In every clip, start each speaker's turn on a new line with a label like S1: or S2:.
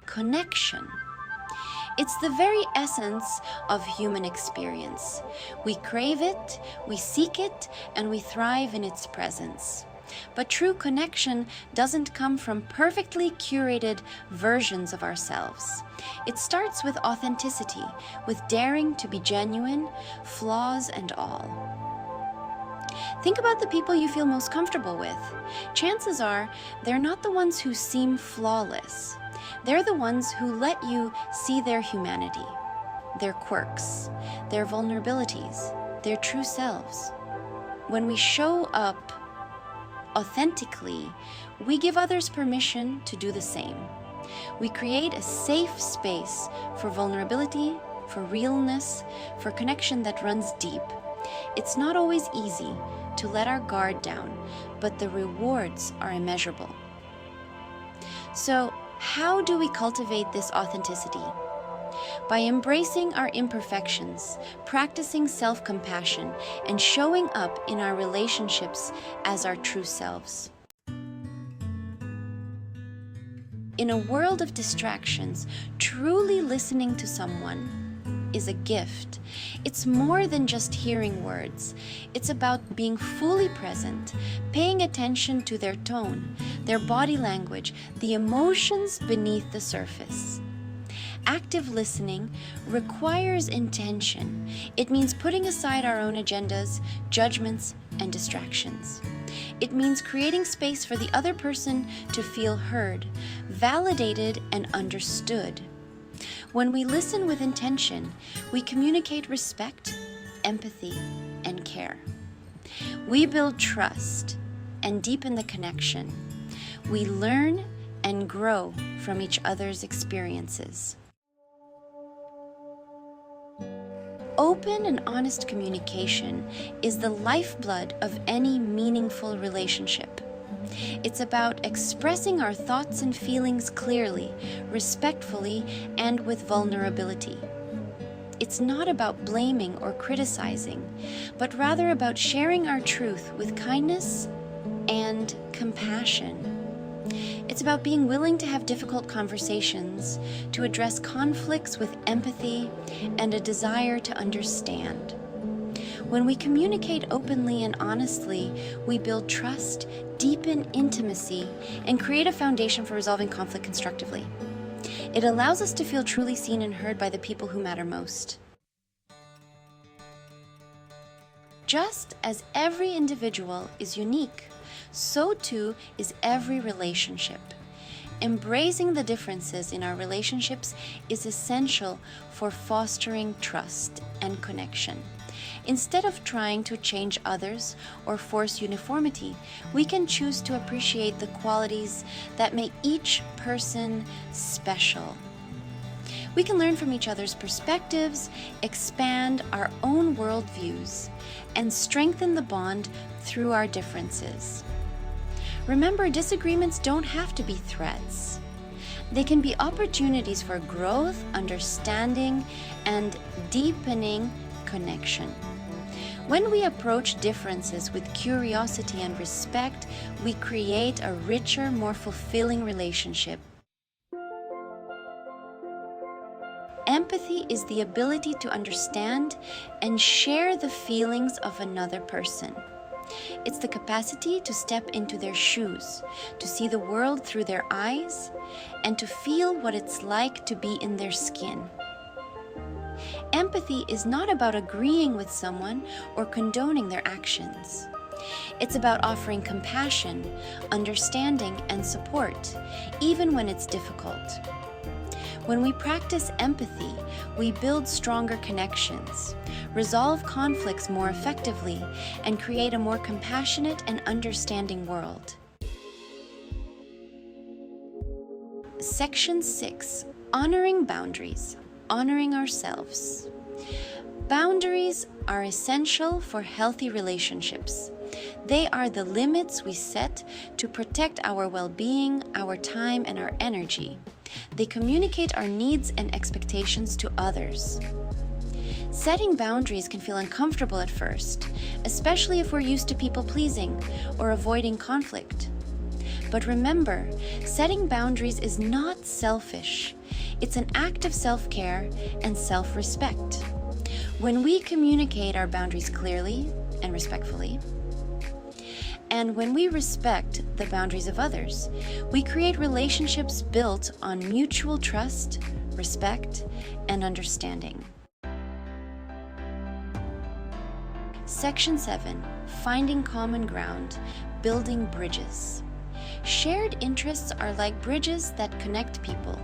S1: connection. It's the very essence of human experience. We crave it, we seek it, and we thrive in its presence. But true connection doesn't come from perfectly curated versions of ourselves. It starts with authenticity, with daring to be genuine, flaws and all. Think about the people you feel most comfortable with. Chances are they're not the ones who seem flawless. They're the ones who let you see their humanity, their quirks, their vulnerabilities, their true selves. When we show up authentically, we give others permission to do the same. We create a safe space for vulnerability, for realness, for connection that runs deep. It's not always easy to let our guard down, but the rewards are immeasurable. So, how do we cultivate this authenticity? By embracing our imperfections, practicing self-compassion, and showing up in our relationships as our true selves. In a world of distractions, truly listening to someone is a gift. It's more than just hearing words. It's about being fully present, paying attention to their tone, their body language, the emotions beneath the surface. Active listening requires intention. It means putting aside our own agendas, judgments, and distractions. It means creating space for the other person to feel heard, validated, and understood. When we listen with intention, we communicate respect, empathy, and care. We build trust and deepen the connection. We learn and grow from each other's experiences. Open and honest communication is the lifeblood of any meaningful relationship. It's about expressing our thoughts and feelings clearly, respectfully, and with vulnerability. It's not about blaming or criticizing, but rather about sharing our truth with kindness and compassion. It's about being willing to have difficult conversations, to address conflicts with empathy and a desire to understand. When we communicate openly and honestly, we build trust, deepen intimacy, and create a foundation for resolving conflict constructively. It allows us to feel truly seen and heard by the people who matter most. Just as every individual is unique, so too is every relationship. Embracing the differences in our relationships is essential for fostering trust and connection. Instead of trying to change others or force uniformity, we can choose to appreciate the qualities that make each person special. We can learn from each other's perspectives, expand our own worldviews, and strengthen the bond through our differences. Remember, disagreements don't have to be threats. They can be opportunities for growth, understanding, and deepening connection. When we approach differences with curiosity and respect, we create a richer, more fulfilling relationship. Empathy is the ability to understand and share the feelings of another person. It's the capacity to step into their shoes, to see the world through their eyes, and to feel what it's like to be in their skin. Empathy is not about agreeing with someone or condoning their actions. It's about offering compassion, understanding, and support, even when it's difficult. When we practice empathy, we build stronger connections, resolve conflicts more effectively, and create a more compassionate and understanding world. Section 6. Honoring boundaries. Honoring ourselves. Boundaries are essential for healthy relationships. They are the limits we set to protect our well-being, our time, and our energy. They communicate our needs and expectations to others. Setting boundaries can feel uncomfortable at first, especially if we're used to people-pleasing or avoiding conflict. But remember, setting boundaries is not selfish. It's an act of self-care and self-respect. When we communicate our boundaries clearly and respectfully, and when we respect the boundaries of others, we create relationships built on mutual trust, respect, and understanding. Section 7. Finding common ground, building bridges. Shared interests are like bridges that connect people.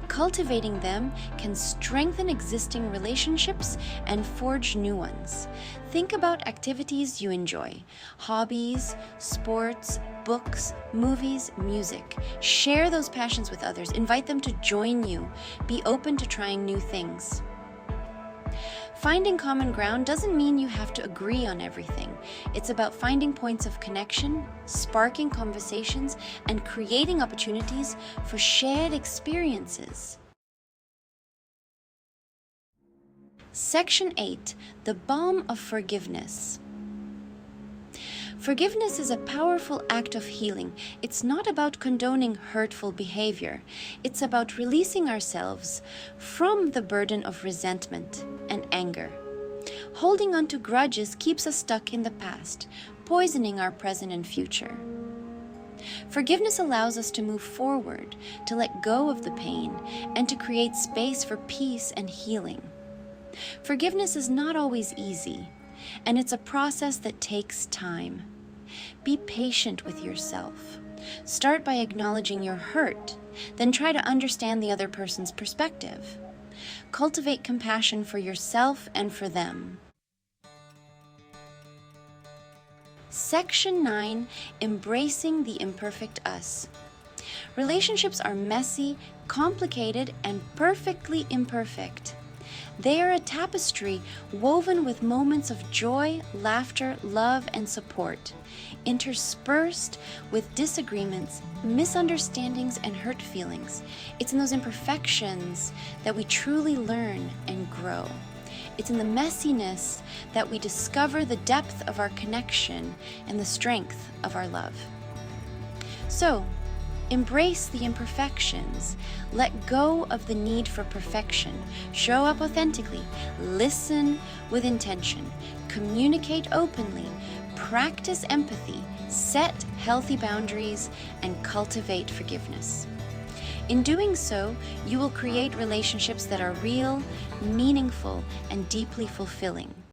S1: Cultivating them can strengthen existing relationships and forge new ones. Think about activities you enjoy: hobbies, sports, books, movies, music. Share those passions with others. Invite them to join you. Be open to trying new things. Finding common ground doesn't mean you have to agree on everything. It's about finding points of connection, sparking conversations, and creating opportunities for shared experiences. Section 8. The balm of forgiveness. Forgiveness is a powerful act of healing. It's not about condoning hurtful behavior. It's about releasing ourselves from the burden of resentment and anger. Holding on to grudges keeps us stuck in the past, poisoning our present and future. Forgiveness allows us to move forward, to let go of the pain, and to create space for peace and healing. Forgiveness is not always easy, and it's a process that takes time. Be patient with yourself. Start by acknowledging your hurt, then try to understand the other person's perspective. Cultivate compassion for yourself and for them. Section 9. Embracing the imperfect us. Relationships are messy, complicated, and perfectly imperfect. They are a tapestry woven with moments of joy, laughter, love, and support, interspersed with disagreements, misunderstandings, and hurt feelings. It's in those imperfections that we truly learn and grow. It's in the messiness that we discover the depth of our connection and the strength of our love. So, embrace the imperfections. Let go of the need for perfection. Show up authentically. Listen with intention. Communicate openly. Practice empathy. Set healthy boundaries and cultivate forgiveness. In doing so, you will create relationships that are real, meaningful, and deeply fulfilling.